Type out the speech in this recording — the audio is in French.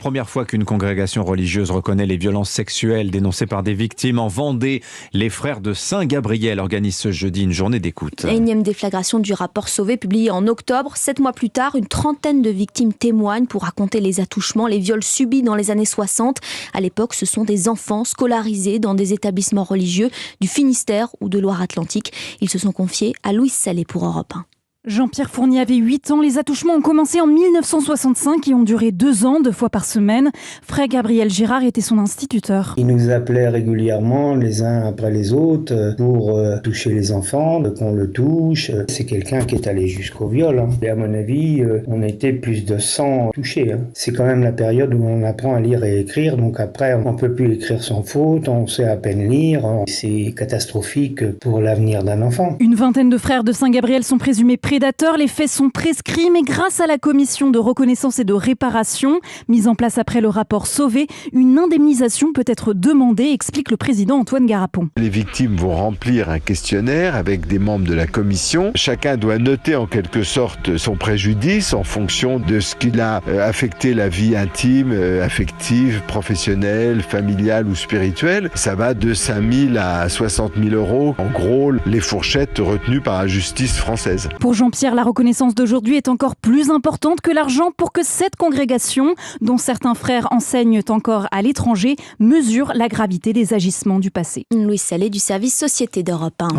Première fois qu'une congrégation religieuse reconnaît les violences sexuelles dénoncées par des victimes en Vendée. Les frères de Saint-Gabriel organisent ce jeudi une journée d'écoute. Énième déflagration du rapport Sauvé publié en octobre. 7 mois plus tard, une trentaine de victimes témoignent pour raconter les attouchements, les viols subis dans les années 60. À l'époque, ce sont des enfants scolarisés dans des établissements religieux du Finistère ou de Loire-Atlantique. Ils se sont confiés à Louise Salé pour Europe 1. Jean-Pierre Fournier avait 8 ans. Les attouchements ont commencé en 1965 et ont duré 2 ans, 2 fois par semaine. Frère Gabriel Girard était son instituteur. Il nous appelait régulièrement les uns après les autres pour toucher les enfants, qu'on le touche. C'est quelqu'un qui est allé jusqu'au viol. Et à mon avis, on était plus de 100 touchés. C'est quand même la période où on apprend à lire et écrire. Donc après, on ne peut plus écrire sans faute, on sait à peine lire. C'est catastrophique pour l'avenir d'un enfant. Une vingtaine de frères de Saint-Gabriel sont présumés prédateurs. Les faits sont prescrits, mais grâce à la commission de reconnaissance et de réparation, mise en place après le rapport Sauvé, une indemnisation peut être demandée, explique le président Antoine Garapon. Les victimes vont remplir un questionnaire avec des membres de la commission. Chacun doit noter en quelque sorte son préjudice en fonction de ce qu'il a affecté la vie intime, affective, professionnelle, familiale ou spirituelle. Ça va de 5 000 à 60 000 euros. En gros, les fourchettes retenues par la justice française. Pour Jean-Pierre, la reconnaissance d'aujourd'hui est encore plus importante que l'argent pour que cette congrégation, dont certains frères enseignent encore à l'étranger, mesure la gravité des agissements du passé. Louise Salé du service Société d'Europe 1.